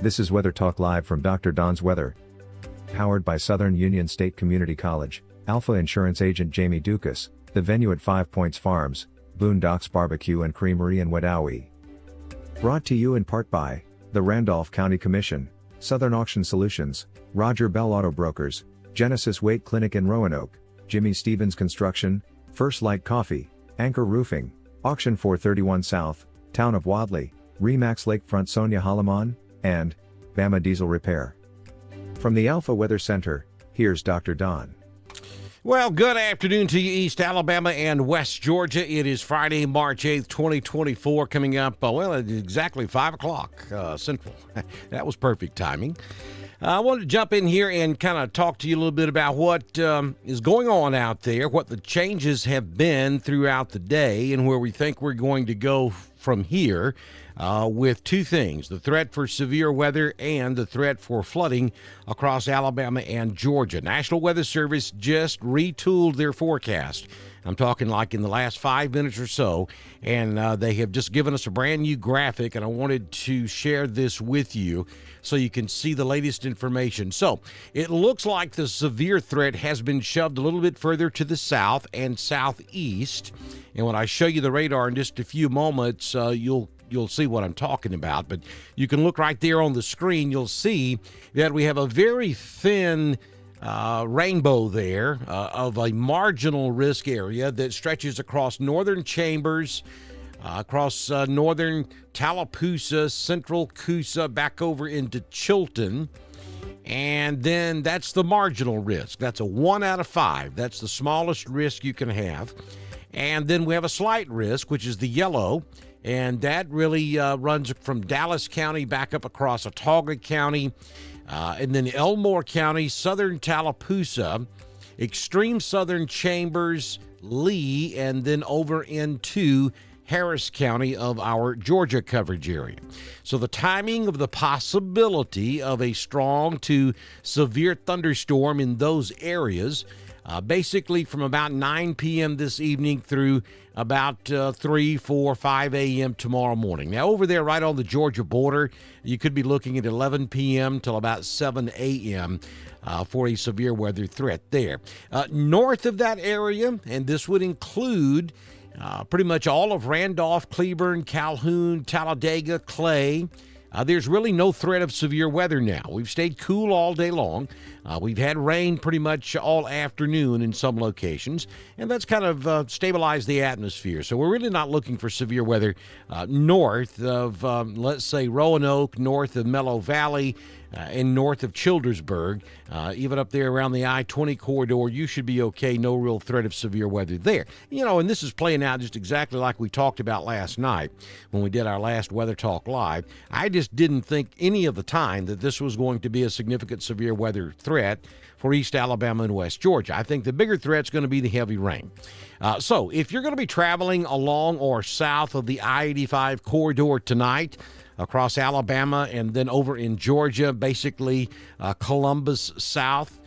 This is Weather Talk Live from Dr. Don's Weather. Powered by Southern Union State Community College, Alpha Insurance Agent Jamie Dukas, the venue at 5 Points Farms, Boondocks Barbecue and Creamery in Wedowee. Brought to you in part by the Randolph County Commission, Southern Auction Solutions, Roger Bell Auto Brokers, Genesis Weight Clinic in Roanoke, Jimmy Stevens Construction, First Light Coffee, Anchor Roofing, Auction 431 South, Town of Wadley, Remax Lakefront Sonia Halaman, and Bama Diesel Repair. From the Alpha Weather Center, here's Dr. Don. Well, good afternoon to you, East Alabama and West Georgia. It is Friday, March 8th, 2024, coming up, at exactly 5 o'clock Central. That was perfect timing. I wanted to jump in here and kind of talk to you a little bit about what is going on out there, what the changes have been throughout the day, and where we think we're going to go from here with two things: the threat for severe weather and the threat for flooding across Alabama and Georgia. National Weather Service just retooled their forecast. I'm talking like in the last 5 minutes or so, and they have just given us a brand new graphic, and I wanted to share this with you so you can see the latest information. So it looks like the severe threat has been shoved a little bit further to the south and southeast, and when I show you the radar in just a few moments, you'll see what I'm talking about. But you can look right there on the screen. You'll see that we have a very thin rainbow there of a marginal risk area that stretches across northern Chambers, across northern Tallapoosa, central Coosa, back over into Chilton. And then that's the marginal risk. That's a 1 out of 5. That's the smallest risk you can have. And then we have a slight risk, which is the yellow, and that really runs from Dallas County back up across Autauga County, and then Elmore County, southern Tallapoosa, extreme southern Chambers, Lee, and then over into Harris County of our Georgia coverage area. So the timing of the possibility of a strong to severe thunderstorm in those areas, basically from about 9 p.m. this evening through about 3, 4, 5 a.m. tomorrow morning. Now, over there right on the Georgia border, you could be looking at 11 p.m. till about 7 a.m. For a severe weather threat there. North of that area, and this would include pretty much all of Randolph, Cleburne, Calhoun, Talladega, Clay, there's really no threat of severe weather now. We've stayed cool all day long. We've had rain pretty much all afternoon in some locations, and that's kind of stabilized the atmosphere. So we're really not looking for severe weather north of, let's say, Roanoke, north of Mellow Valley, and north of Childersburg. Even up there around the I-20 corridor, you should be okay. No real threat of severe weather there. And this is playing out just exactly like we talked about last night when we did our last Weather Talk Live. I just didn't think any of the time that this was going to be a significant severe weather threat for East Alabama and West Georgia. I think the bigger threat's going to be the heavy rain. So if you're going to be traveling along or south of the I-85 corridor tonight, across Alabama and then over in Georgia, basically Columbus south,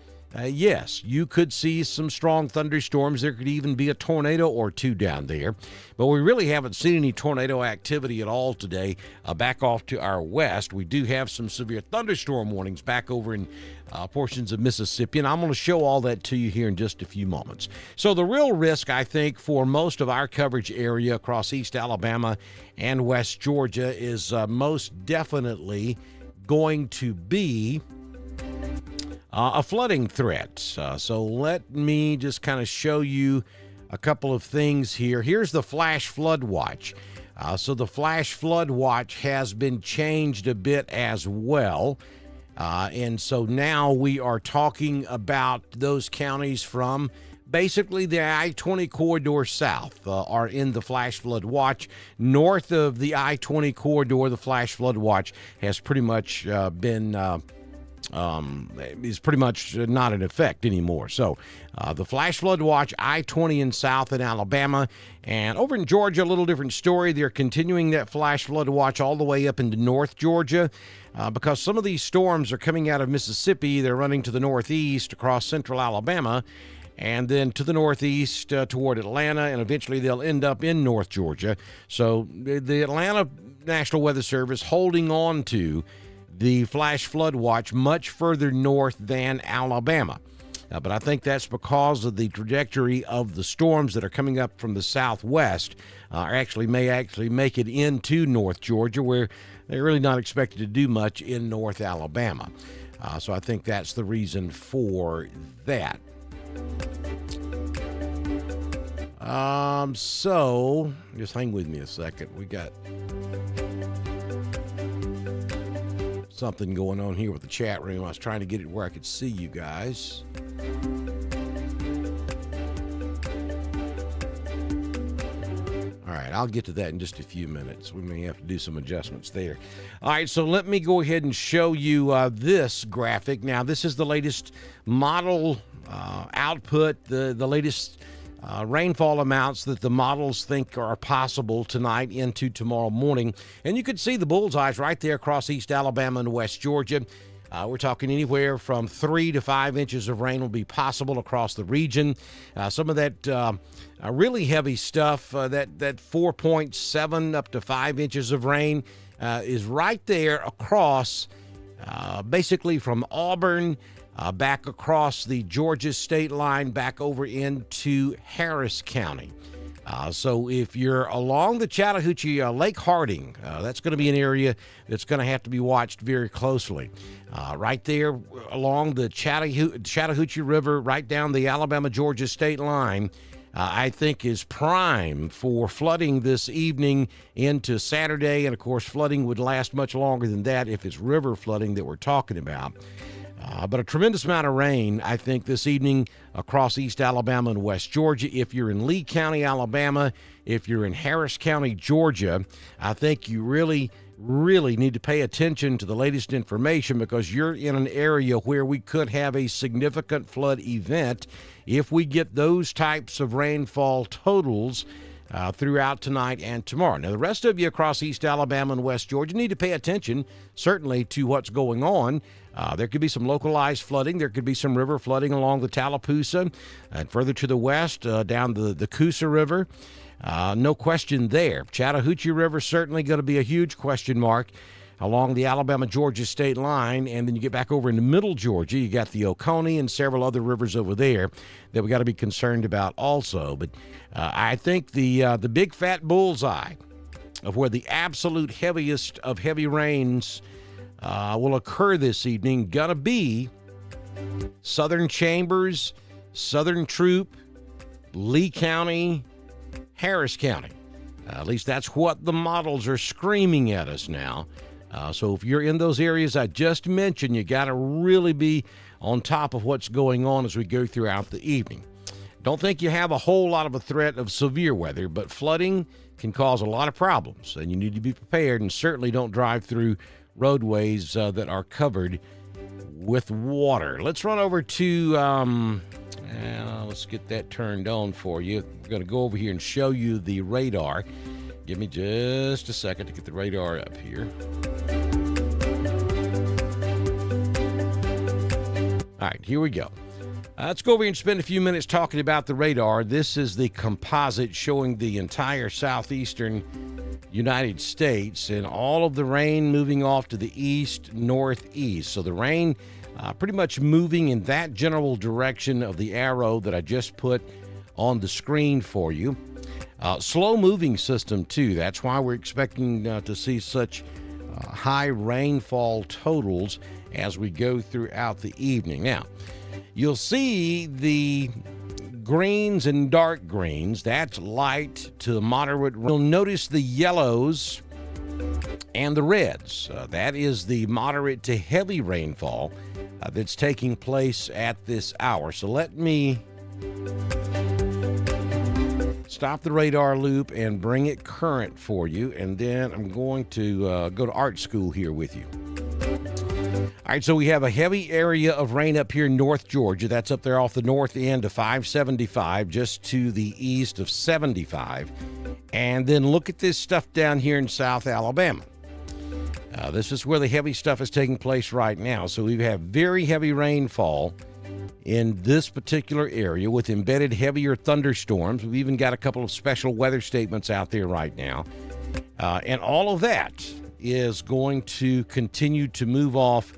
yes, you could see some strong thunderstorms. There could even be a tornado or two down there. But we really haven't seen any tornado activity at all today. Back off to our west, we do have some severe thunderstorm warnings back over in portions of Mississippi, and I'm going to show all that to you here in just a few moments. So the real risk, I think, for most of our coverage area across East Alabama and West Georgia is most definitely going to be a flooding threat. So let me just kind of show you a couple of things here. Here's the flash flood watch. So the flash flood watch has been changed a bit as well. And so now we are talking about those counties from basically the I-20 corridor south are in the flash flood watch. North of the I-20 corridor, the flash flood watch has pretty much been is pretty much not in effect anymore. So the flash flood watch, I-20 in south in Alabama, and over in Georgia, a little different story. They're continuing that flash flood watch all the way up into North Georgia because some of these storms are coming out of Mississippi. They're running to the northeast across central Alabama, and then to the northeast toward Atlanta, and eventually they'll end up in North Georgia. So the Atlanta National Weather Service holding on to the flash flood watch much further north than Alabama. But I think that's because of the trajectory of the storms that are coming up from the southwest, may actually make it into North Georgia, where they're really not expected to do much in North Alabama. So I think that's the reason for that. So just hang with me a second. We got something going on here with the chat room. I was trying to get it where I could see you guys. All right, I'll get to that in just a few minutes. We may have to do some adjustments there. All right, so let me go ahead and show you this graphic. Now, this is the latest model output, the latest rainfall amounts that the models think are possible tonight into tomorrow morning. And you can see the bullseyes right there across East Alabama and West Georgia. We're talking anywhere from 3 to 5 inches of rain will be possible across the region. Some of that really heavy stuff, that 4.7 up to 5 inches of rain is right there across, basically from Auburn back across the Georgia state line back over into Harris County. So if you're along the Chattahoochee Lake Harding, that's going to be an area that's going to have to be watched very closely. Right there along the Chattahoochee River, right down the Alabama-Georgia state line, I think is prime for flooding this evening into Saturday. And, of course, flooding would last much longer than that if it's river flooding that we're talking about. But a tremendous amount of rain, I think, this evening across East Alabama and West Georgia. If you're in Lee County, Alabama, if you're in Harris County, Georgia, I think you really need to pay attention to the latest information, because you're in an area where we could have a significant flood event if we get those types of rainfall totals throughout tonight and tomorrow. Now, the rest of you across East Alabama and West Georgia need to pay attention, certainly, to what's going on. There could be some localized flooding. There could be some river flooding along the Tallapoosa and further to the west down the Coosa River. No question there. Chattahoochee River certainly going to be a huge question mark along the Alabama-Georgia state line. And then you get back over into middle Georgia, you got the Oconee and several other rivers over there that we got to be concerned about also. But I think the big fat bullseye of where the absolute heaviest of heavy rains will occur this evening gonna be Southern Chambers, Southern Troop, Lee County, Harris County. At least that's what the models are screaming at us now. So if you're in those areas I just mentioned, you got to really be on top of what's going on as we go throughout the evening. Don't think you have a whole lot of a threat of severe weather, but flooding can cause a lot of problems, and you need to be prepared, and certainly don't drive through roadways that are covered with water. Let's run over to, let's get that turned on for you. We're going to go over here and show you the radar. Give me just a second to get the radar up here. All right, here we go. Let's go over here and spend a few minutes talking about the radar. This is the composite showing the entire southeastern United States and all of the rain moving off to the east, northeast. So the rain pretty much moving in that general direction of the arrow that I just put on the screen for you. Slow moving system too. That's why we're expecting to see such high rainfall totals as we go throughout the evening. Now, you'll see the greens and dark greens. That's light to moderate. You'll notice the yellows and the reds. That is the moderate to heavy rainfall that's taking place at this hour. So let me stop the radar loop and bring it current for you, and then I'm going to go to art school here with you. All right, so we have a heavy area of rain up here in North Georgia. That's up there off the north end of 575, just to the east of 75. And then look at this stuff down here in South Alabama. This is where the heavy stuff is taking place right now. So we have very heavy rainfall in this particular area with embedded heavier thunderstorms. We've even got a couple of special weather statements out there right now. And all of that is going to continue to move off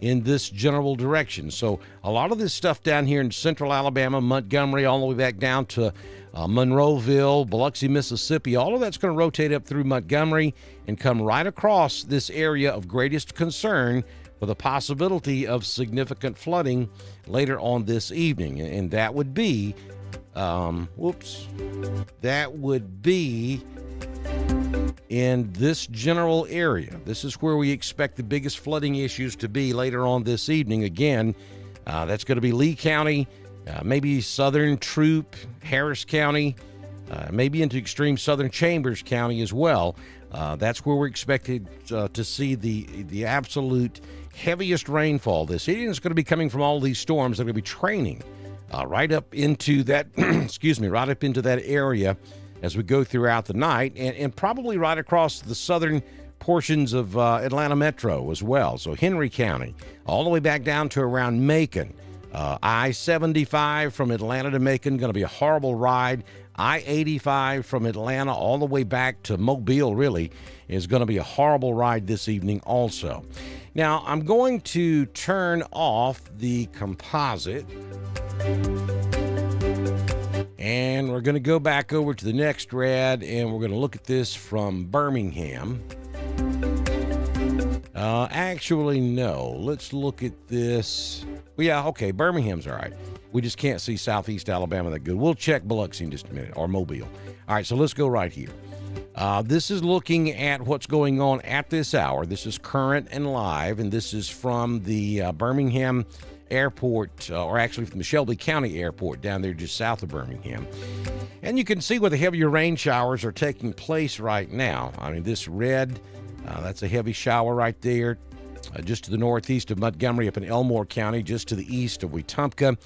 in this general direction. So a lot of this stuff down here in central Alabama, Montgomery, all the way back down to Monroeville, Biloxi, Mississippi, all of that's going to rotate up through Montgomery and come right across this area of greatest concern for the possibility of significant flooding later on this evening. And that would be, in this general area. This is where we expect the biggest flooding issues to be later on this evening. Again, that's going to be Lee County, maybe Southern Troup, Harris County, maybe into extreme Southern Chambers County as well. That's where we're expected to see the absolute heaviest rainfall this evening. It's going to be coming from all these storms that are going to be training right up into that, right up into that area as we go throughout the night, and probably right across the southern portions of Atlanta Metro as well. So Henry County, all the way back down to around Macon. I-75 from Atlanta to Macon, going to be a horrible ride. I-85 from Atlanta all the way back to Mobile, really, is going to be a horrible ride this evening also. Now, I'm going to turn off the composite, and we're going to go back over to the next rad, and we're going to look at this from Birmingham. Actually, no. Let's look at this. Well, yeah, okay, Birmingham's all right. We just can't see southeast Alabama that good. We'll check Biloxi in just a minute, or Mobile. All right, so let's go right here. This is looking at what's going on at this hour. This is current and live, and this is from the Birmingham Airport, or actually from the Shelby County Airport down there just south of Birmingham. And you can see where the heavier rain showers are taking place right now. I mean, this red, that's a heavy shower right there, just to the northeast of Montgomery up in Elmore County, just to the east of Wetumpka,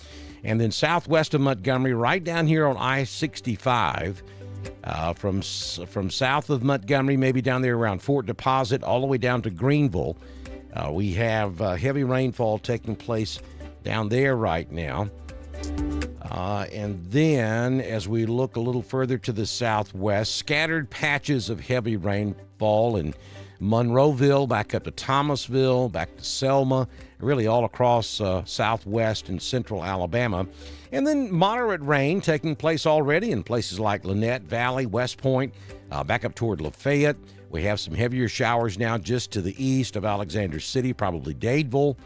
and then southwest of Montgomery, right down here on I-65, from south of Montgomery, maybe down there around Fort Deposit, all the way down to Greenville. We have heavy rainfall taking place down there right now. And then as we look a little further to the southwest, scattered patches of heavy rainfall in Monroeville, back up to Thomasville, back to Selma, really all across southwest and central Alabama. And then moderate rain taking place already in places like Lynette Valley, West Point, back up toward Lafayette. We have some heavier showers now just to the east of Alexander City, probably Dadeville.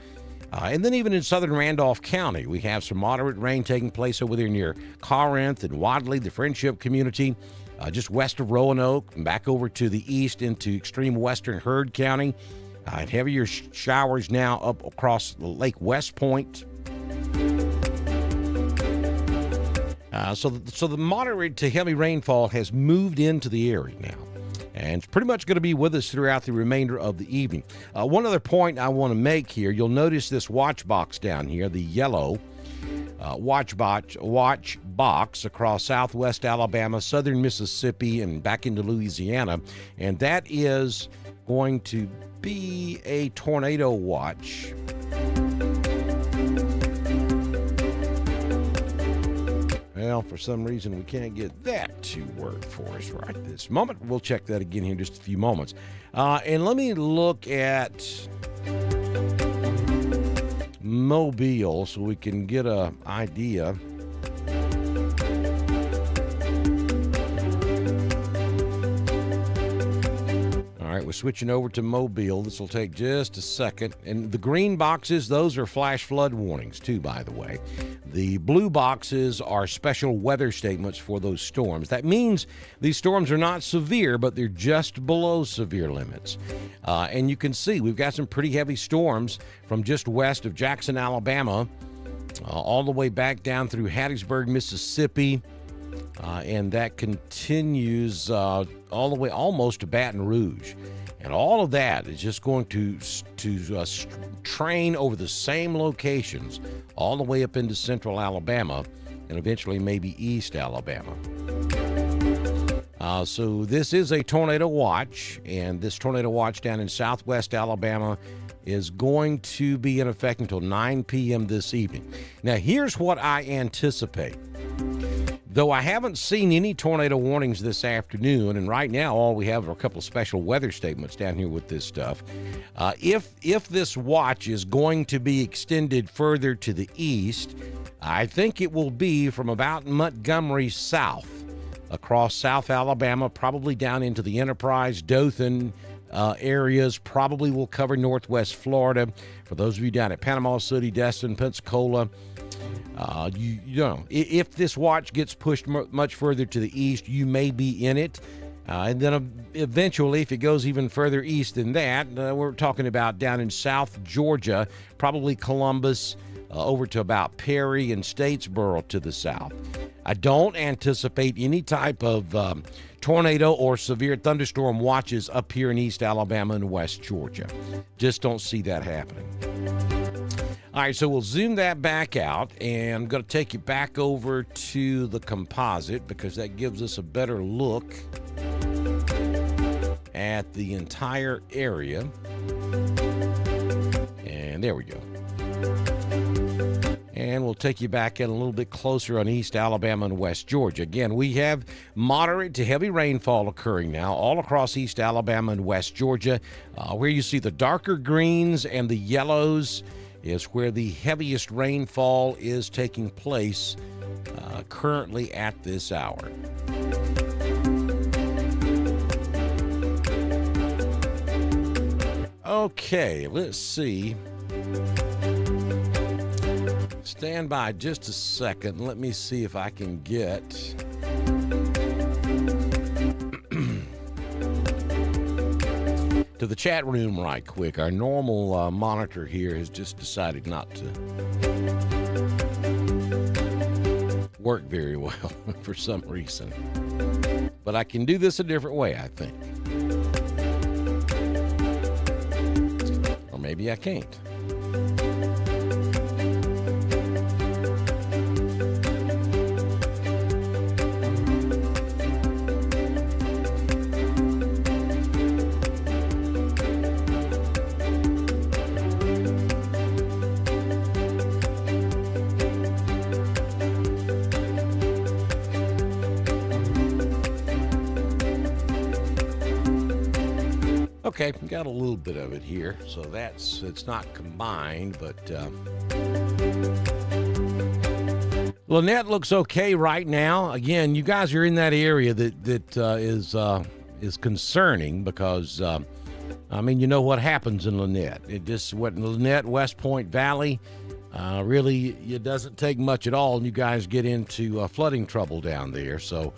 And then even in southern Randolph County, we have some moderate rain taking place over there near Corinth and Wadley, the Friendship community, just west of Roanoke, and back over to the east into extreme western Heard County. And heavier showers now up across Lake West Point. So the moderate to heavy rainfall has moved into the area now, and it's pretty much going to be with us throughout the remainder of the evening. One other point I want to make here, you'll notice this watch box down here, the yellow watch box across southwest Alabama, southern Mississippi, and back into Louisiana, and that is going to be a tornado watch. Well, for some reason, we can't get that to work for us right this moment. We'll check that again here in just a few moments. And let me look at Mobile so we can get an idea. All right, we're switching over to Mobile. This will take just a second. And the green boxes, those are flash flood warnings too, by the way. The blue boxes are special weather statements for those storms. That means these storms are not severe, but they're just below severe limits. And you can see we've got some pretty heavy storms from just west of Jackson, Alabama, all the way back down through Hattiesburg, Mississippi, and that continues all the way almost to Baton Rouge. And all of that is just going to train over the same locations all the way up into central Alabama and eventually maybe east Alabama. So this is a tornado watch, and this tornado watch down in southwest Alabama is going to be in effect until 9 p.m. this evening. Now, here's what I anticipate. Though I haven't seen any tornado warnings this afternoon, and right now all we have are a couple of special weather statements down here with this stuff. If this watch is going to be extended further to the east, I think it will be from about Montgomery south, across South Alabama, probably down into the Enterprise, Dothan areas, probably will cover northwest Florida. For those of you down at Panama City, Destin, Pensacola, you know, if this watch gets pushed much further to the east, you may be in it. And then eventually, if it goes even further east than that, we're talking about down in South Georgia, probably Columbus, over to about Perry and Statesboro to the south. I don't anticipate any type of tornado or severe thunderstorm watches up here in East Alabama and West Georgia. Just don't see that happening. All right, so we'll zoom that back out, and I'm going to take you back over to the composite because that gives us a better look at the entire area. And there we go. And we'll take you back in a little bit closer on East Alabama and West Georgia. Again, we have moderate to heavy rainfall occurring now all across East Alabama and West Georgia. Where you see the darker greens and the yellows is where the heaviest rainfall is taking place currently at this hour. Okay, let's see. Stand by just a second. Let me see if I can get to the chat room right quick. Our normal monitor here has just decided not to work very well for some reason. But I can do this a different way, I think. Or maybe I can't. Okay, got a little bit of it here, so it's not combined, but Lynette looks okay right now. Again, you guys are in that area that is concerning because I mean, you know what happens in Lynette. Lynette, West Point Valley, really it doesn't take much at all, and you guys get into flooding trouble down there. So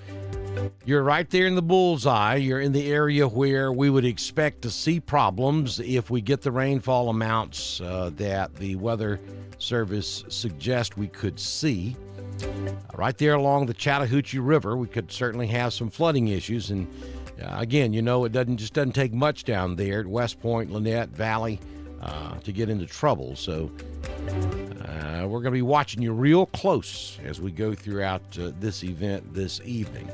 you're right there in the bullseye. You're in the area where we would expect to see problems if we get the rainfall amounts that the Weather Service suggests we could see. Right there along the Chattahoochee River, we could certainly have some flooding issues. And again, you know, it doesn't take much down there at West Point, Lynette Valley to get into trouble. So we're going to be watching you real close as we go throughout this event this evening.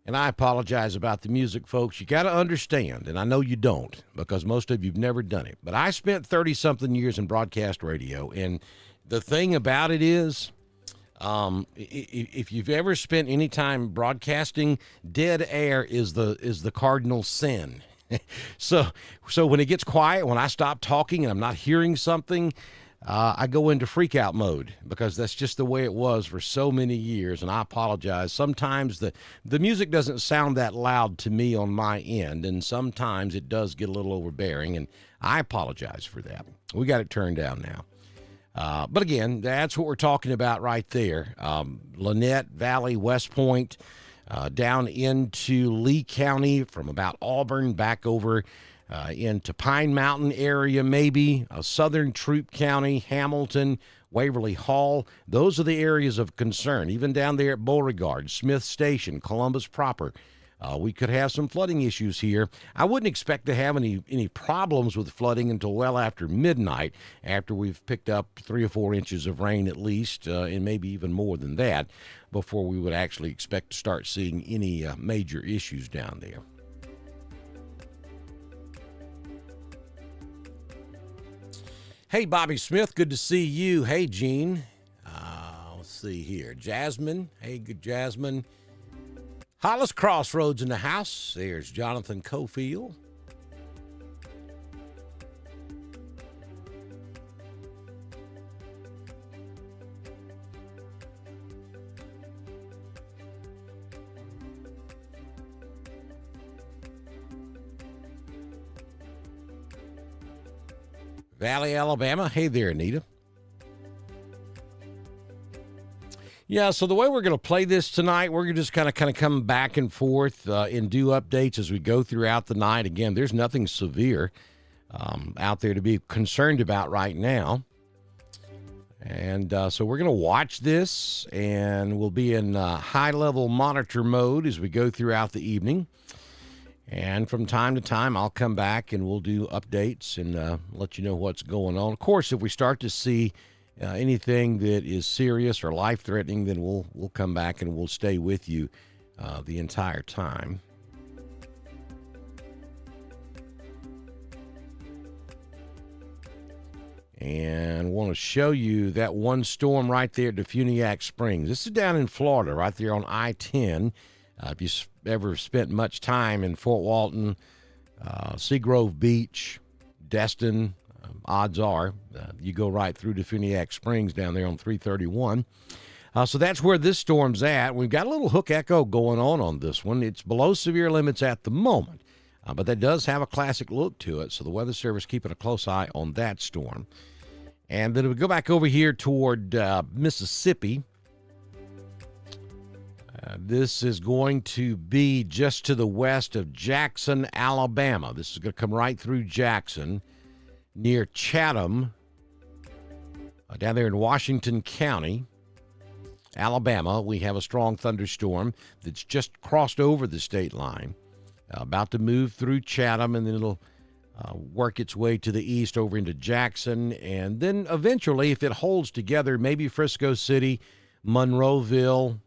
And I apologize about the music, folks. You got to understand, and I know you don't because most of you have never done it, but I spent 30-something years in broadcast radio, and the thing about it is, if you've ever spent any time broadcasting, dead air is the cardinal sin. So when it gets quiet, when I stop talking and I'm not hearing something, I go into freak out mode because that's just the way it was for so many years, and I apologize. Sometimes the music doesn't sound that loud to me on my end, and sometimes it does get a little overbearing, and I apologize for that. We got it turned down now. But again, that's what we're talking about right there. Lynette Valley, West Point, down into Lee County from about Auburn back over into Pine Mountain area, maybe southern Troup County, Hamilton, Waverly Hall. Those are the areas of concern. Even down there at Beauregard, Smith Station, Columbus proper. We could have some flooding issues here. I wouldn't expect to have any problems with flooding until well after midnight, after we've picked up 3 or 4 inches of rain at least, and maybe even more than that, before we would actually expect to start seeing any major issues down there. Hey, Bobby Smith, good to see you. Hey, Gene. Let's see here. Jasmine. Hey, good Jasmine. Hollis Crossroads in the house. There's Jonathan Cofield. Valley, Alabama. Hey there, Anita. Yeah, so the way we're going to play this tonight, we're just kind of come back and forth and do updates as we go throughout the night. Again, there's nothing severe out there to be concerned about right now. And so we're going to watch this, and we'll be in high-level monitor mode as we go throughout the evening. And from time to time, I'll come back and we'll do updates and let you know what's going on. Of course, if we start to see anything that is serious or life-threatening, then we'll come back and we'll stay with you the entire time. And want to show you that one storm right there at Defuniak Springs. This is down in Florida, right there on I-10. If you ever spent much time in Fort Walton, Seagrove Beach, Destin, odds are you go right through Defuniak Springs down there on 331. So that's where this storm's at. We've got a little hook echo going on this one. It's below severe limits at the moment, but that does have a classic look to it, so the Weather Service keeping a close eye on that storm. And then we go back over here toward Mississippi. This is going to be just to the west of Jackson, Alabama. This is going to come right through Jackson, near Chatham, down there in Washington County, Alabama. We have a strong thunderstorm that's just crossed over the state line, about to move through Chatham, and then it'll work its way to the east over into Jackson. And then eventually, if it holds together, maybe Frisco City, Monroeville,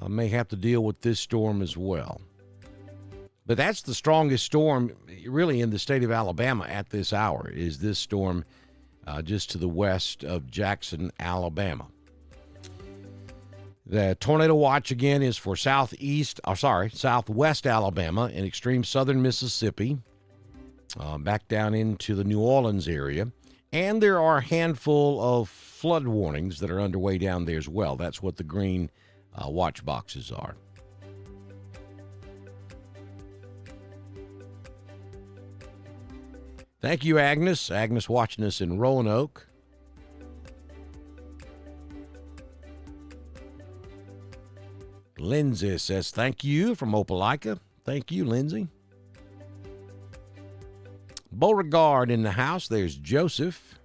may have to deal with this storm as well. But that's the strongest storm really in the state of Alabama at this hour, is this storm just to the west of Jackson, Alabama. The tornado watch again is for southwest Alabama and extreme southern Mississippi, back down into the New Orleans area. And there are a handful of flood warnings that are underway down there as well. That's what the green watch boxes are. Thank you, Agnes. Agnes watching us in Roanoke. Lindsay says thank you from Opelika. Thank you, Lindsay. Beauregard in the house. There's Joseph.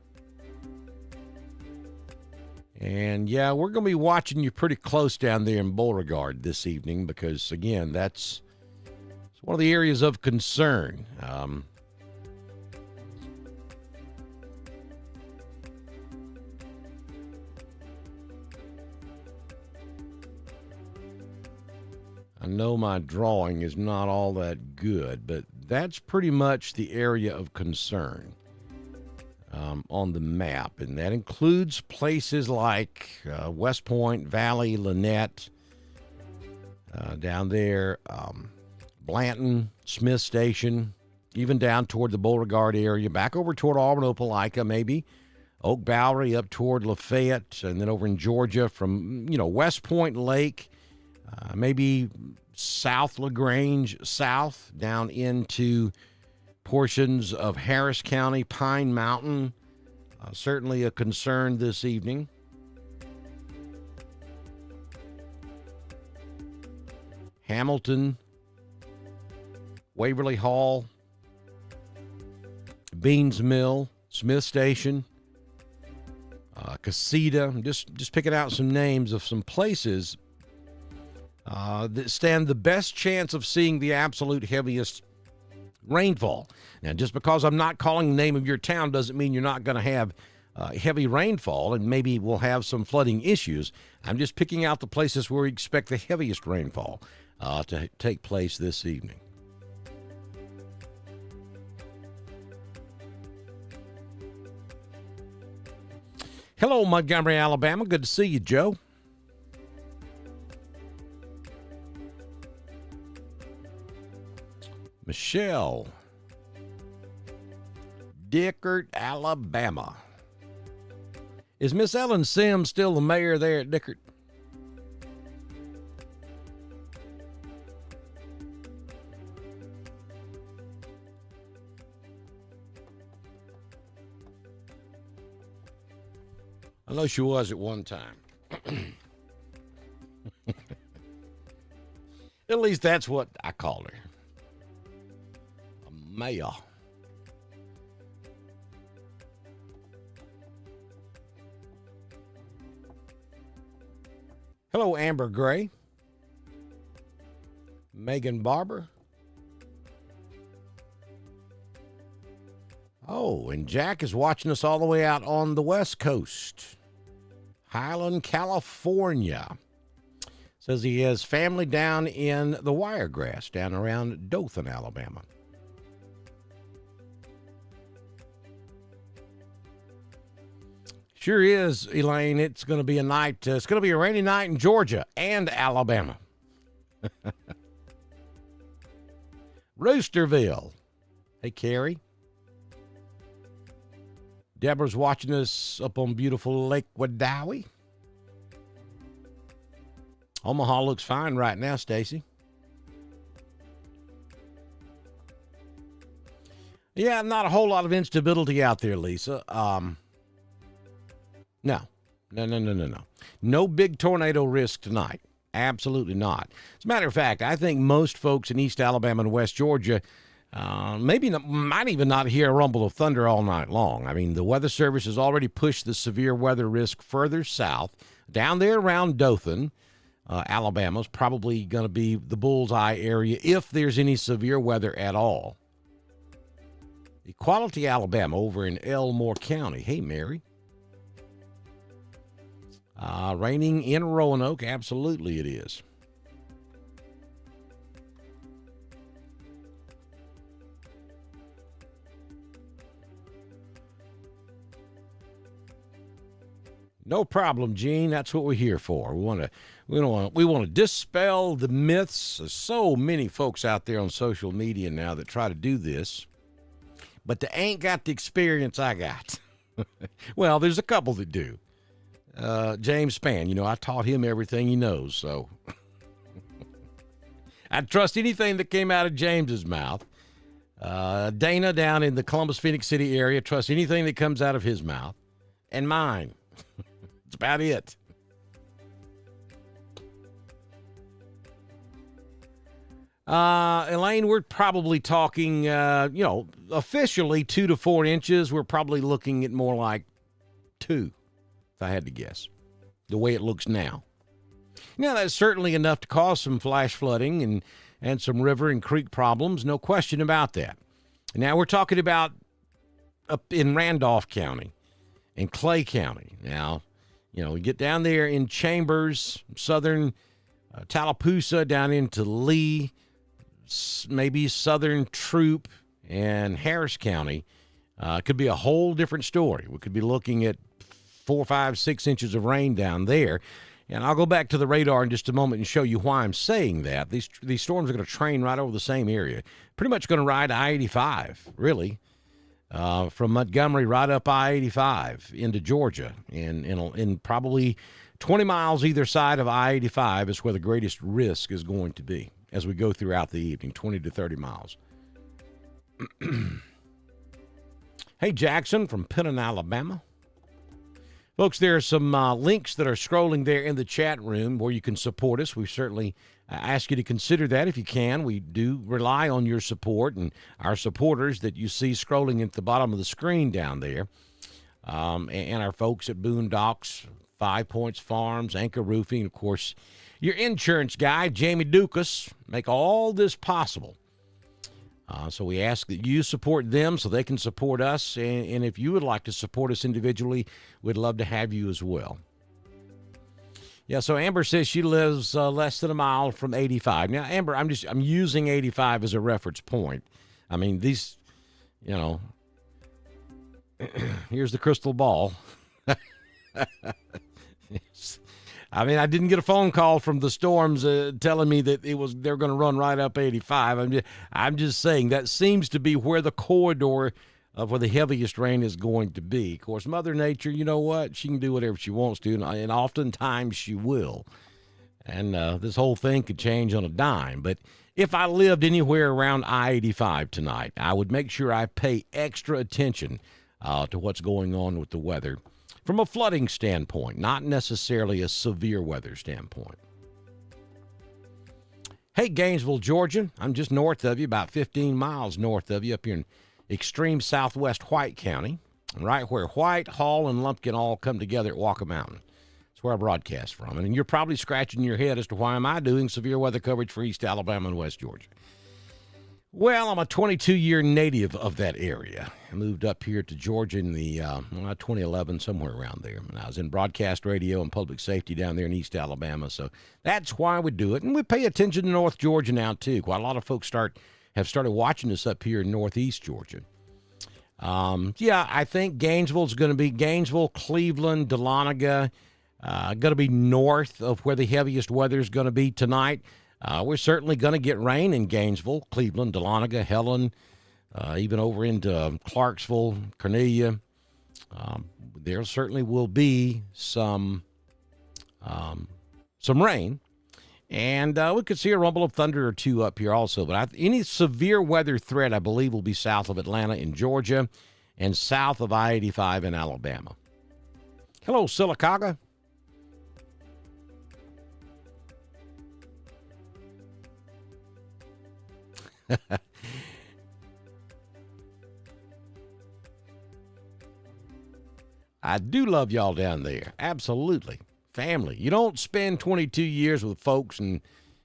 And, yeah, we're going to be watching you pretty close down there in Beauregard this evening because, again, it's one of the areas of concern. I know my drawing is not all that good, but that's pretty much the area of concern on the map. And that includes places like West Point, Valley, Lynette, down there, Blanton, Smith Station, even down toward the Beauregard area, back over toward Auburn, Opelika, maybe Oak Bowery up toward Lafayette, and then over in Georgia from, West Point Lake, maybe South LaGrange, south down into portions of Harris County, Pine Mountain. Certainly a concern this evening. Hamilton, Waverly Hall, Beans Mill, Smith Station, Casita. I'm just picking out some names of some places that stand the best chance of seeing the absolute heaviest rainfall. Now, just because I'm not calling the name of your town doesn't mean you're not going to have heavy rainfall, and maybe we'll have some flooding issues. I'm just picking out the places where we expect the heaviest rainfall to take place this evening. Hello, Montgomery, Alabama. Good to see you, Joe. Michelle, Dickert, Alabama. Is Miss Ellen Sims still the mayor there at Dickert? I know she was at one time. At least that's what I called her. A mayor. Hello, Amber Gray. Megan Barber. Oh, and Jack is watching us all the way out on the West Coast. Highland, California. Says he has family down in the Wiregrass, down around Dothan, Alabama. Sure is, Elaine. It's going to be a night. It's going to be a rainy night in Georgia and Alabama. Roosterville. Hey, Carrie. Deborah's watching us up on beautiful Lake Wedowee. Omaha looks fine right now, Stacy. Yeah, not a whole lot of instability out there, Lisa. No. No big tornado risk tonight. Absolutely not. As a matter of fact, I think most folks in East Alabama and West Georgia might even not hear a rumble of thunder all night long. I mean, the Weather Service has already pushed the severe weather risk further south. Down there around Dothan, Alabama is probably going to be the bullseye area if there's any severe weather at all. Equality, Alabama, over in Elmore County. Hey, Mary. Raining in Roanoke. Absolutely it is. No problem, Gene. That's what we're here for. We want to dispel the myths. There's so many folks out there on social media now that try to do this, but they ain't got the experience I got. Well, there's a couple that do. James Spann, I taught him everything he knows, so I'd trust anything that came out of James's mouth. Dana down in the Columbus, Phoenix City area, trust anything that comes out of his mouth. And mine. That's about it. Elaine, we're probably talking, officially 2 to 4 inches. We're probably looking at more like 2, if I had to guess, the way it looks now. Now, that's certainly enough to cause some flash flooding and some river and creek problems, no question about that. Now, we're talking about up in Randolph County and Clay County. Now, we get down there in Chambers, southern Tallapoosa, down into Lee, maybe southern Troop and Harris County. Could be a whole different story. We could be looking at 4, 5, 6 inches of rain down there. And I'll go back to the radar in just a moment and show you why I'm saying that. These storms are going to train right over the same area. Pretty much going to ride I-85, really, from Montgomery right up I-85 into Georgia. And in probably 20 miles either side of I-85 is where the greatest risk is going to be as we go throughout the evening, 20 to 30 miles. Hey, Jackson from Penn, Alabama. Folks, there are some links that are scrolling there in the chat room where you can support us. We certainly ask you to consider that if you can. We do rely on your support and our supporters that you see scrolling at the bottom of the screen down there. And our folks at Boondocks, 5 Points Farms, Anchor Roofing, of course, your insurance guy, Jamie Dukas, make all this possible. So we ask that you support them so they can support us. And if you would like to support us individually, we'd love to have you as well. Yeah, so Amber says she lives less than a mile from 85. Now, Amber, I'm using 85 as a reference point. I mean, these, here's the crystal ball. I mean, I didn't get a phone call from the Storms telling me that they're going to run right up 85. I'm just saying that seems to be where the corridor of where the heaviest rain is going to be. Of course, Mother Nature, you know what? She can do whatever she wants to, and oftentimes she will. And this whole thing could change on a dime. But if I lived anywhere around I-85 tonight, I would make sure I pay extra attention to what's going on with the weather from a flooding standpoint, not necessarily a severe weather standpoint. Hey, Gainesville, Georgia. I'm just north of you, about 15 miles north of you, up here in extreme southwest White County, right where White, Hall, and Lumpkin all come together at Walker Mountain. That's where I broadcast from. And you're probably scratching your head as to why am I doing severe weather coverage for East Alabama and West Georgia. Well, I'm a 22-year native of that area. I moved up here to Georgia in the 2011, somewhere around there. And I was in broadcast radio and public safety down there in East Alabama, so that's why we do it. And we pay attention to North Georgia now, too. Quite a lot of folks have started watching us up here in Northeast Georgia. I think Gainesville's going to be Gainesville, Cleveland, Dahlonega, going to be north of where the heaviest weather is going to be tonight. We're certainly going to get rain in Gainesville, Cleveland, Dahlonega, Helen, even over into Clarksville, Cornelia. There certainly will be some rain, and we could see a rumble of thunder or two up here also. But any severe weather threat, I believe, will be south of Atlanta in Georgia and south of I-85 in Alabama. Hello, Sylacauga. I do love y'all down there. Absolutely. Family. You don't spend 22 years with folks and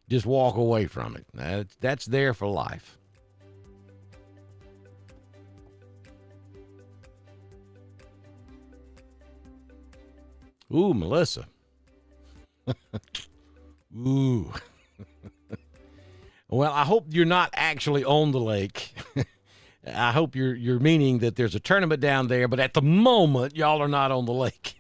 just walk away from it. That's there for life. Ooh, Melissa. Ooh. Well, I hope you're not actually on the lake. I hope you're meaning that there's a tournament down there, but at the moment, y'all are not on the lake.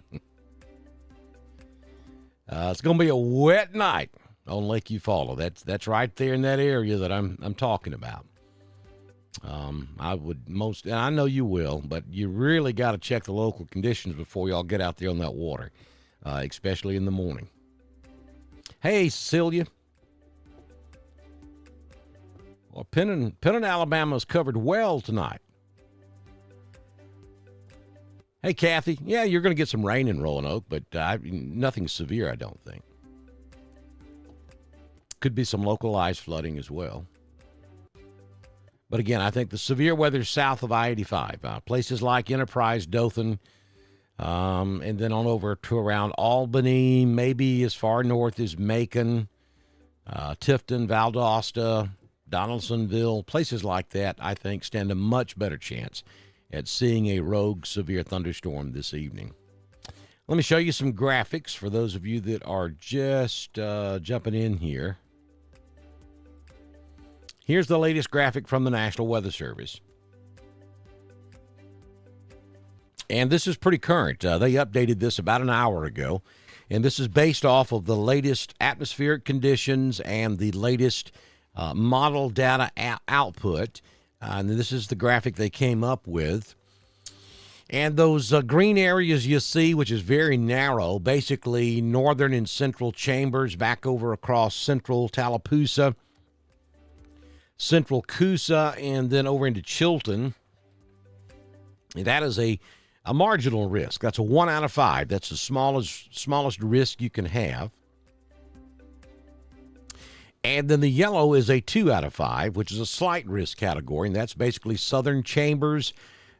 It's going to be a wet night on Lake Eufaula. That's right there in that area that I'm talking about. And I know you will, but you really got to check the local conditions before y'all get out there on that water, especially in the morning. Hey, Cecilia. Well, Penn, Alabama is covered well tonight. Hey, Kathy. Yeah, you're going to get some rain in Roanoke, but nothing severe, I don't think. Could be some localized flooding as well. But again, I think the severe weather is south of I-85. Places like Enterprise, Dothan, and then on over to around Albany, maybe as far north as Macon, Tifton, Valdosta, Donaldsonville, places like that, I think, stand a much better chance at seeing a rogue severe thunderstorm this evening. Let me show you some graphics for those of you that are just jumping in here. Here's the latest graphic from the National Weather Service. And this is pretty current. They updated this about an hour ago. And this is based off of the latest atmospheric conditions and the latest model data output. And this is the graphic they came up with. And those green areas you see, which is very narrow, basically northern and central Chambers, back over across central Tallapoosa, central Coosa, and then over into Chilton. That is a marginal risk. That's a 1 out of 5. That's the smallest risk you can have. And then the yellow is a 2 out of 5, which is a slight risk category, and that's basically southern Chambers,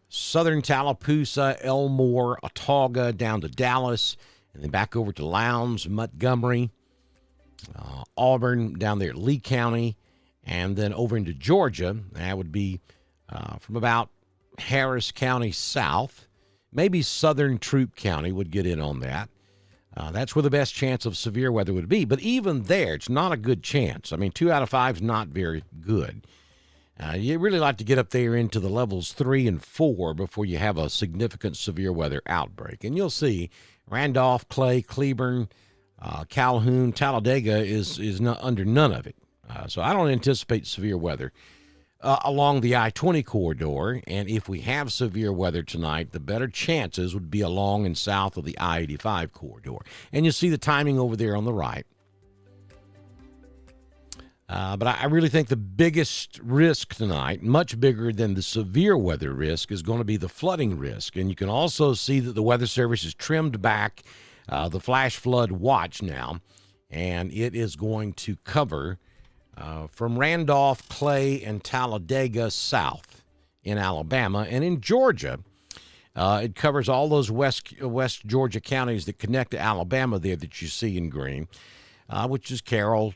southern Tallapoosa, Elmore, Autauga, down to Dallas, and then back over to Lowndes, Montgomery, Auburn, down there at Lee County, and then over into Georgia. That would be from about Harris County south. Maybe southern Troup County would get in on that. That's where the best chance of severe weather would be. But even there, it's not a good chance. I mean, 2 out of 5 is not very good. You really like to get up there into the levels 3 and 4 before you have a significant severe weather outbreak. And you'll see Randolph, Clay, Cleburne, Calhoun, Talladega is not under none of it. So I don't anticipate severe weather along the I-20 corridor. And if we have severe weather tonight, the better chances would be along and south of the I-85 corridor. And you see the timing over there on the right. But I really think the biggest risk tonight, much bigger than the severe weather risk, is going to be the flooding risk. And you can also see that the Weather Service has trimmed back the flash flood watch now, and it is going to cover from Randolph, Clay, and Talladega south in Alabama. And in Georgia, it covers all those West Georgia counties that connect to Alabama there that you see in green, which is Carroll,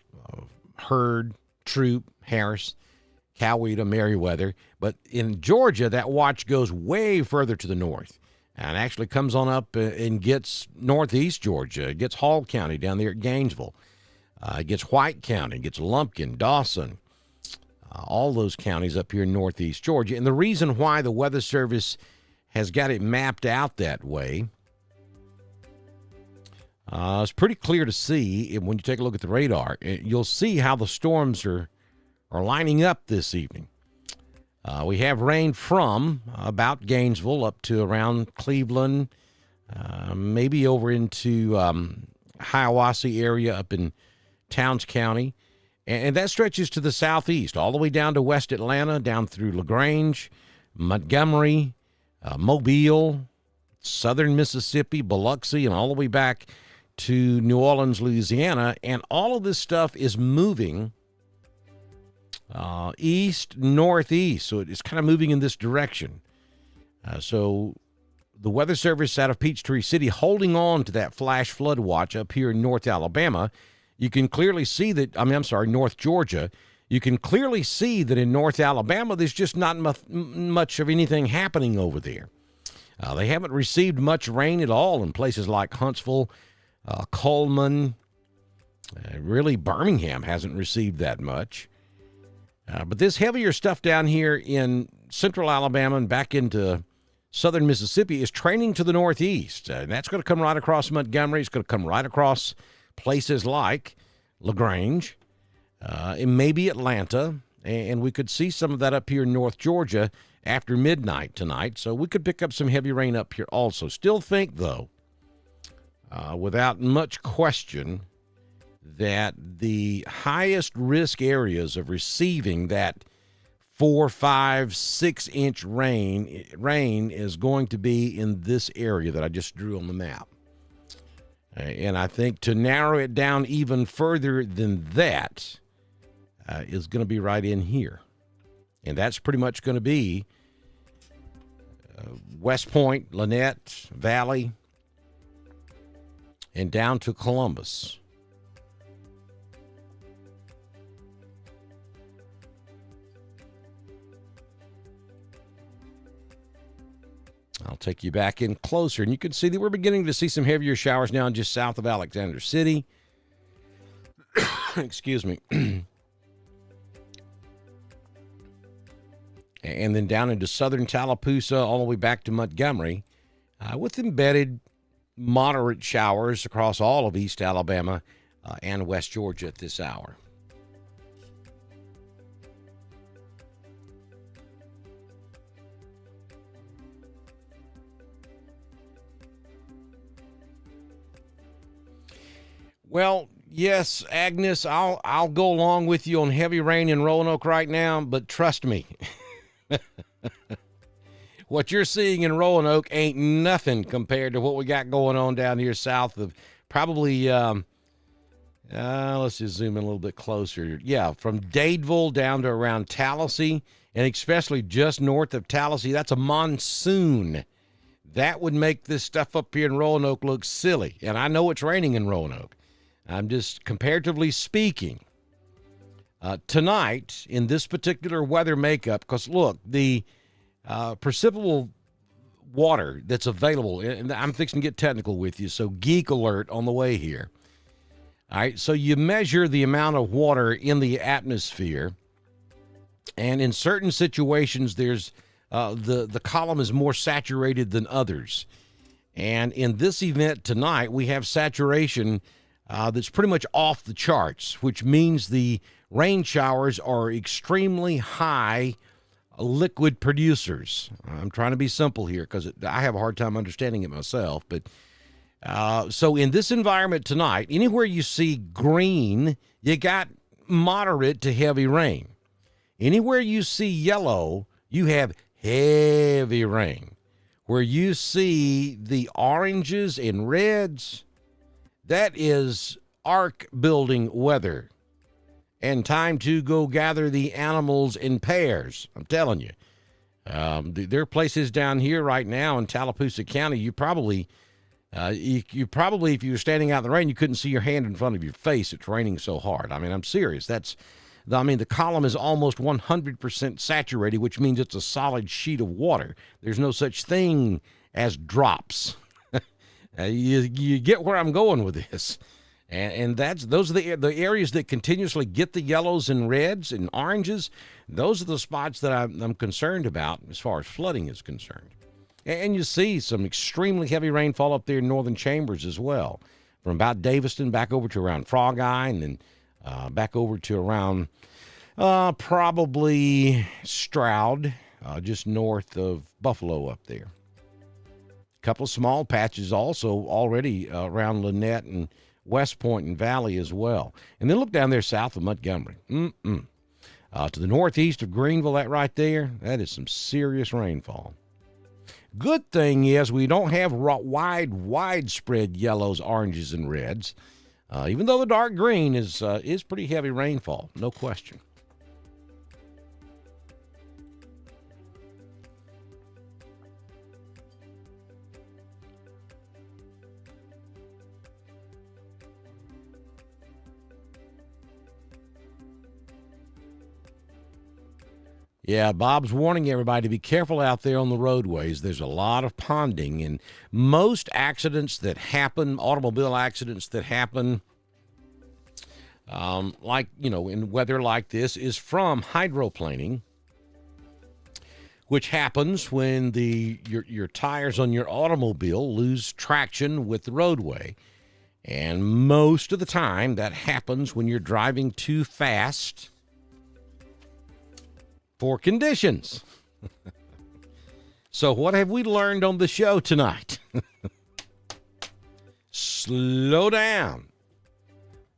Heard, Troop, Harris, Coweta, Meriwether. But in Georgia, that watch goes way further to the north and actually comes on up and gets northeast Georgia. It gets Hall County down there at Gainesville. It gets White County, gets Lumpkin, Dawson, all those counties up here in northeast Georgia. And the reason why the Weather Service has got it mapped out that way, it's pretty clear to see when you take a look at the radar. You'll see how the storms are lining up this evening. We have rain from about Gainesville up to around Cleveland, maybe over into Hiawassee area up in Towns County. And that stretches to the southeast, all the way down to West Atlanta, down through LaGrange, Montgomery, Mobile, southern Mississippi, Biloxi, and all the way back to New Orleans, Louisiana. And all of this stuff is moving east, northeast. So it's kind of moving in this direction. So the Weather Service out of Peachtree City holding on to that flash flood watch up here in North Alabama. You can clearly see that, North Georgia. You can clearly see that in North Alabama, there's just not much of anything happening over there. They haven't received much rain at all in places like Huntsville, Coleman, really Birmingham hasn't received that much. But this heavier stuff down here in central Alabama and back into southern Mississippi is training to the northeast. And that's going to come right across Montgomery. It's going to come right across places like LaGrange, and maybe Atlanta. And we could see some of that up here in North Georgia after midnight tonight. So we could pick up some heavy rain up here also. Still think, though, without much question, that the highest risk areas of receiving that 4, 5, 6 inch rain is going to be in this area that I just drew on the map. And I think to narrow it down even further than that is going to be right in here. And that's pretty much going to be West Point, Lynette, Valley, and down to Columbus. I'll take you back in closer, and you can see that we're beginning to see some heavier showers now just south of Alexander City. Excuse me. And then down into southern Tallapoosa all the way back to Montgomery, with embedded moderate showers across all of East Alabama and West Georgia at this hour. Well, yes, Agnes, I'll go along with you on heavy rain in Roanoke right now, but trust me, what you're seeing in Roanoke ain't nothing compared to what we got going on down here south of probably, let's just zoom in a little bit closer. Yeah, from Dadeville down to around Tallahassee, and especially just north of Tallahassee, that's a monsoon. That would make this stuff up here in Roanoke look silly, and I know it's raining in Roanoke. I'm just comparatively speaking. Tonight, in this particular weather makeup, because look, the precipitable water that's available, and I'm fixing to get technical with you, so geek alert on the way here. All right, so you measure the amount of water in the atmosphere, and in certain situations, there's the column is more saturated than others. And in this event tonight, we have saturation that's pretty much off the charts, which means the rain showers are extremely high liquid producers. I'm trying to be simple here because I have a hard time understanding it myself. But so in this environment tonight, anywhere you see green, you got moderate to heavy rain. Anywhere you see yellow, you have heavy rain. Where you see the oranges and reds, that is ark building weather and time to go gather the animals in pairs. I'm telling you. There are places down here right now in Tallapoosa County, you probably, if you were standing out in the rain, you couldn't see your hand in front of your face. It's raining so hard. I mean, I'm serious. The column is almost 100% saturated, which means it's a solid sheet of water. There's no such thing as drops. You get where I'm going with this. And those are the areas that continuously get the yellows and reds and oranges. Those are the spots that I'm concerned about as far as flooding is concerned. And you see some extremely heavy rainfall up there in northern Chambers as well, from about Daviston back over to around Frog Eye, and then back over to around probably Stroud, just north of Buffalo up there. A couple of small patches also already around Lynette and West Point and Valley as well. And then look down there south of Montgomery. To the northeast of Greenville, that right there, that is some serious rainfall. Good thing is we don't have widespread yellows, oranges, and reds. Even though the dark green is pretty heavy rainfall, no question. Yeah, Bob's warning everybody to be careful out there on the roadways. There's a lot of ponding, and most accidents that happen, automobile accidents that happen, in weather like this, is from hydroplaning, which happens when your tires on your automobile lose traction with the roadway. And most of the time, that happens when you're driving too fast for conditions. So what have we learned on the show tonight? Slow down.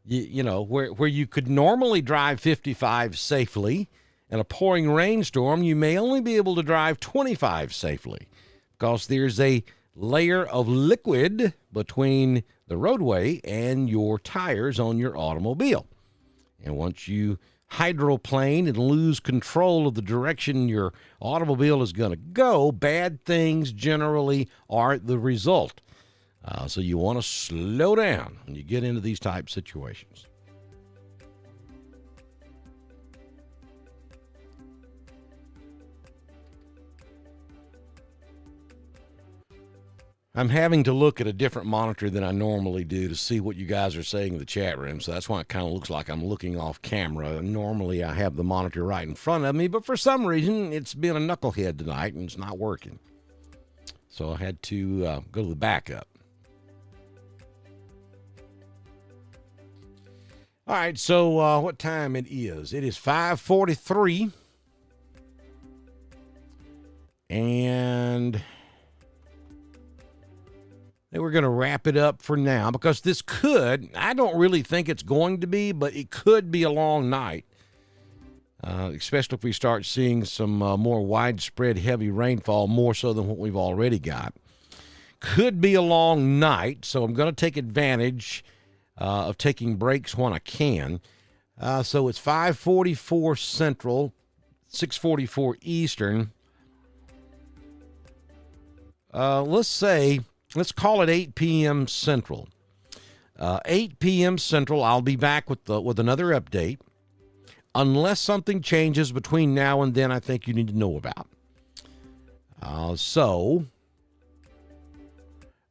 Where you could normally drive 55 safely in a pouring rainstorm, you may only be able to drive 25 safely because there's a layer of liquid between the roadway and your tires on your automobile. And once you hydroplane and lose control of the direction your automobile is going to go, bad things generally are the result. So you want to slow down when you get into these type situations. I'm having to look at a different monitor than I normally do to see what you guys are saying in the chat room, so that's why it kind of looks like I'm looking off camera. Normally I have the monitor right in front of me, but for some reason it's been a knucklehead tonight and it's not working. So I had to go to the backup. All right, so what time it is? It is 5:43. And we're going to wrap it up for now because this I don't really think it's going to be, but it could be a long night, especially if we start seeing some more widespread heavy rainfall, more so than what we've already got. Could be a long night, so I'm going to take advantage of taking breaks when I can. So it's 5:44 Central, 6:44 Eastern. Let's call it 8 p.m. Central. 8 p.m. Central, I'll be back with another update. Unless something changes between now and then, I think you need to know about. So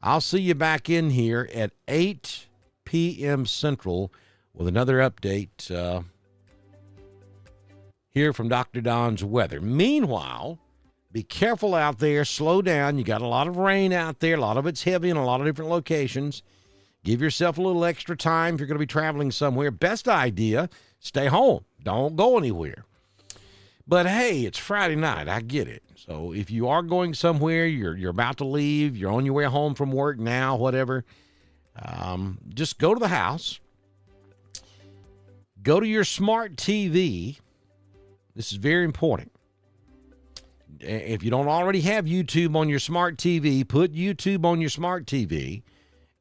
I'll see you back in here at 8 p.m. Central with another update here from Dr. Don's weather. Meanwhile, Be careful out there. Slow down. You got a lot of rain out there. A lot of it's heavy in a lot of different locations. Give yourself a little extra time if you're going to be traveling somewhere. Best idea, stay home. Don't go anywhere. But, hey, it's Friday night. I get it. So if you are going somewhere, you're about to leave, you're on your way home from work now, whatever, just go to the house. Go to your smart TV. This is very important. If you don't already have YouTube on your smart TV, put YouTube on your smart TV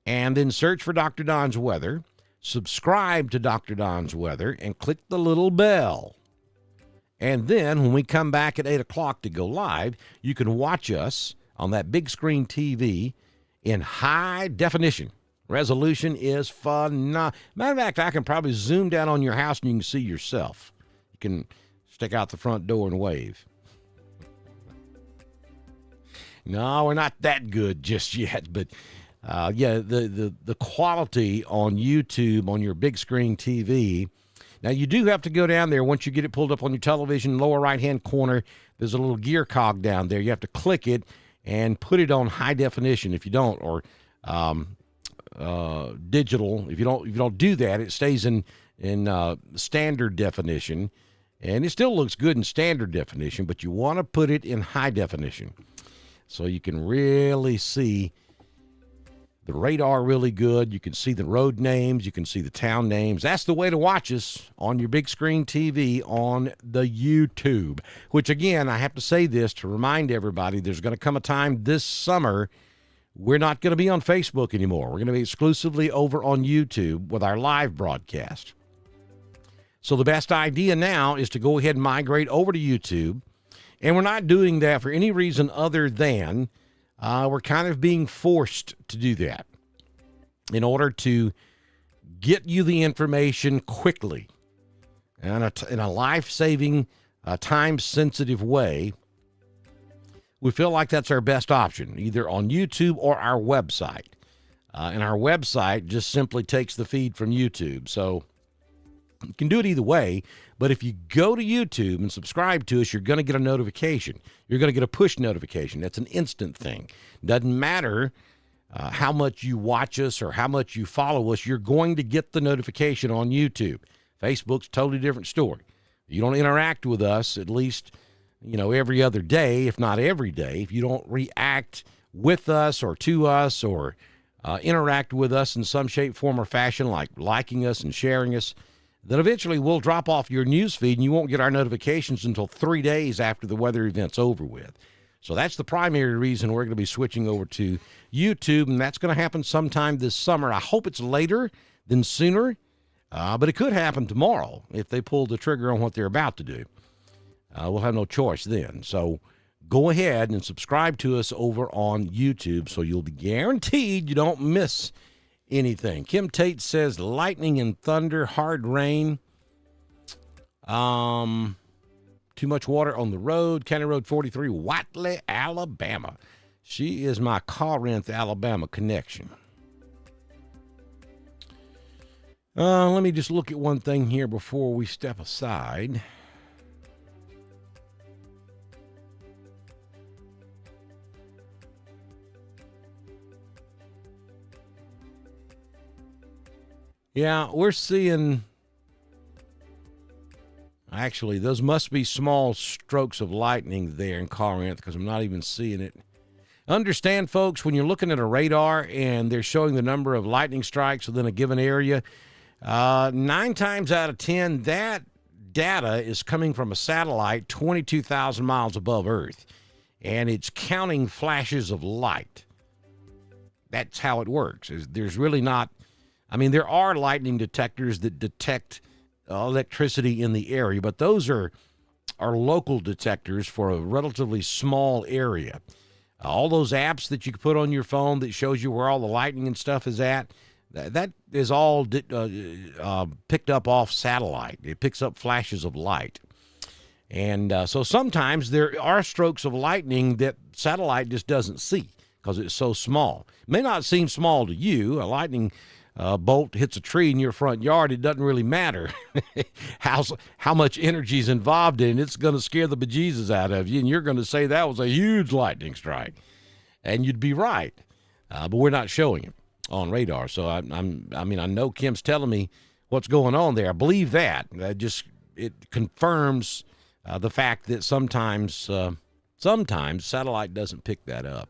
and then search for Dr. Don's Weather. Subscribe to Dr. Don's Weather and click the little bell. And then when we come back at 8 o'clock to go live, you can watch us on that big screen TV in high definition. Resolution is phenomenal. Matter of fact, I can probably zoom down on your house and you can see yourself. You can stick out the front door and wave. No, we're not that good just yet, but yeah, the quality on YouTube on your big screen TV. Now, you do have to go down there once you get it pulled up on your television, lower right-hand corner. There's a little gear cog down there. You have to click it and put it on high definition if you don't, or digital. If you don't do that, it stays in standard definition, and it still looks good in standard definition, but you want to put it in high definition so you can really see the radar really good. You can see the road names. You can see the town names. That's the way to watch us on your big screen TV on the YouTube, which, again, I have to say this to remind everybody, there's going to come a time this summer we're not going to be on Facebook anymore. We're going to be exclusively over on YouTube with our live broadcast. So the best idea now is to go ahead and migrate over to YouTube. And we're not doing that for any reason other than we're kind of being forced to do that in order to get you the information quickly and in a life-saving, time-sensitive way. We feel like that's our best option, either on YouTube or our website. And our website just simply takes the feed from YouTube. So you can do it either way, but if you go to YouTube and subscribe to us, you're going to get a notification. You're going to get a push notification. That's an instant thing. Doesn't matter how much you watch us or how much you follow us, you're going to get the notification on YouTube. Facebook's a totally different story. You don't interact with us, at least, every other day, if not every day. If you don't react with us or to us or interact with us in some shape, form, or fashion, like liking us and sharing us, then eventually we'll drop off your news feed and you won't get our notifications until 3 days after the weather event's over with. So that's the primary reason we're going to be switching over to YouTube, and that's going to happen sometime this summer. I hope it's later than sooner, but it could happen tomorrow if they pull the trigger on what they're about to do. We'll have no choice then. So go ahead and subscribe to us over on YouTube so you'll be guaranteed you don't miss anything. Kim Tate says lightning and thunder, hard rain, too much water on the road, County Road 43, Watley, Alabama. She is my Corinth, Alabama connection. Let me just look at one thing here before we step aside. Yeah, we're seeing, actually, those must be small strokes of lightning there in Corinth because I'm not even seeing it. Understand, folks, when you're looking at a radar and they're showing the number of lightning strikes within a given area, 9 times out of 10, that data is coming from a satellite 22,000 miles above Earth, and it's counting flashes of light. That's how it works. There's really not, there are lightning detectors that detect electricity in the area, but those are local detectors for a relatively small area. All those apps that you can put on your phone that shows you where all the lightning and stuff is at, that is all picked up off satellite. It picks up flashes of light. And so sometimes there are strokes of lightning that satellite just doesn't see because it's so small. It may not seem small to you. A lightning bolt hits a tree in your front yard, it doesn't really matter how much energy is involved in it. It's going to scare the bejesus out of you, and you're going to say that was a huge lightning strike. And you'd be right, but we're not showing it on radar. So I know Kim's telling me what's going on there. I believe that. It confirms the fact that sometimes satellite doesn't pick that up.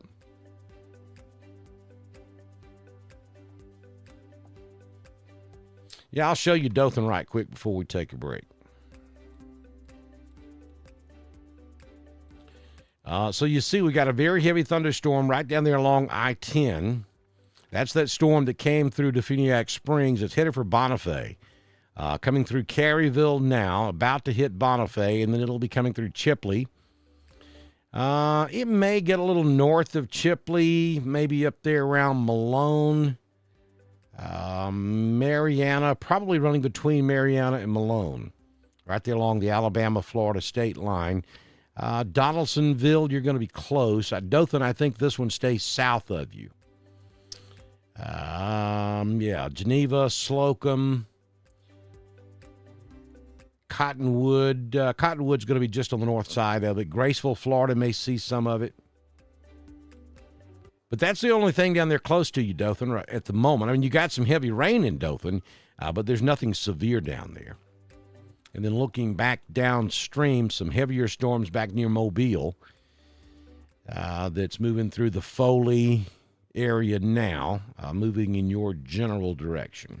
Yeah, I'll show you Dothan right quick before we take a break. So you see we got a very heavy thunderstorm right down there along I-10. That's that storm that came through Definiak Springs. It's headed for Bonifay. Coming through Caryville now, about to hit Bonifay, and then it'll be coming through Chipley. It may get a little north of Chipley, maybe up there around Malone. Mariana, probably running between Mariana and Malone, right there along the Alabama-Florida state line. Donaldsonville, you're going to be close. Dothan, I think this one stays south of you. Geneva, Slocum, Cottonwood. Cottonwood's going to be just on the north side of it. Graceville, Florida may see some of it. But that's the only thing down there close to you, Dothan, right at the moment. I mean, you got some heavy rain in Dothan, but there's nothing severe down there. And then looking back downstream, some heavier storms back near Mobile that's moving through the Foley area now, moving in your general direction.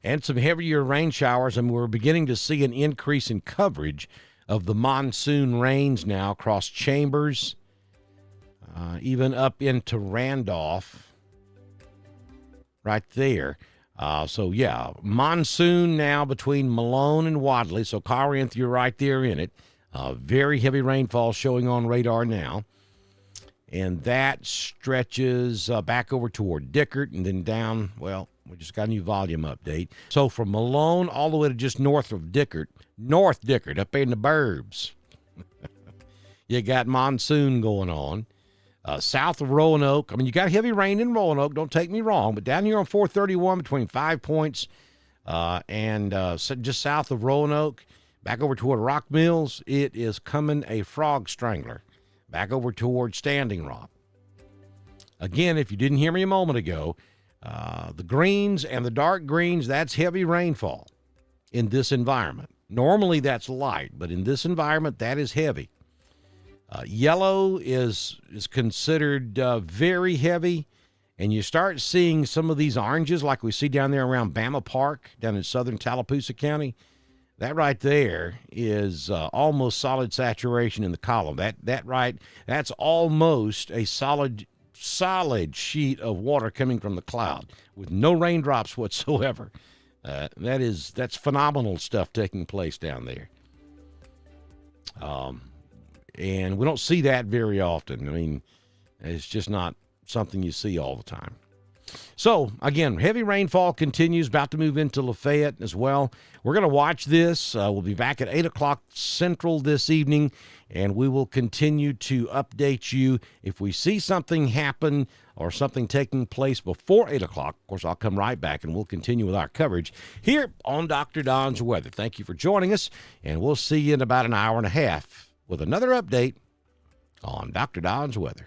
And some heavier rain showers, and we're beginning to see an increase in coverage of the monsoon rains now across Chambers, even up into Randolph, right there. Monsoon now between Malone and Wadley, so Corinth, you're right there in it. Very heavy rainfall showing on radar now. And that stretches back over toward Dickert and then down, we just got a new volume update. So from Malone all the way to just north of Dickert, North Dickert, up in the burbs. You got monsoon going on. South of Roanoke, you got heavy rain in Roanoke, don't take me wrong, but down here on 431 between 5 Points and just south of Roanoke, back over toward Rock Mills, it is coming a frog strangler. Back over toward Standing Rock. Again, if you didn't hear me a moment ago, the greens and the dark greens, that's heavy rainfall in this environment. Normally that's light, but in this environment, that is heavy. Yellow is considered very heavy, and you start seeing some of these oranges like we see down there around Bama Park, down in southern Tallapoosa County. That right there is almost solid saturation in the column. That's almost a solid sheet of water coming from the cloud with no raindrops whatsoever. That's phenomenal stuff taking place down there. And we don't see that very often. It's just not something you see all the time. So, again, heavy rainfall continues, about to move into Lafayette as well. We're going to watch this. We'll be back at 8 o'clock Central this evening, and we will continue to update you. If we see something happen or something taking place before 8 o'clock, of course, I'll come right back, and we'll continue with our coverage here on Dr. Don's Weather. Thank you for joining us, and we'll see you in about an hour and a half with another update on Dr. Don's Weather.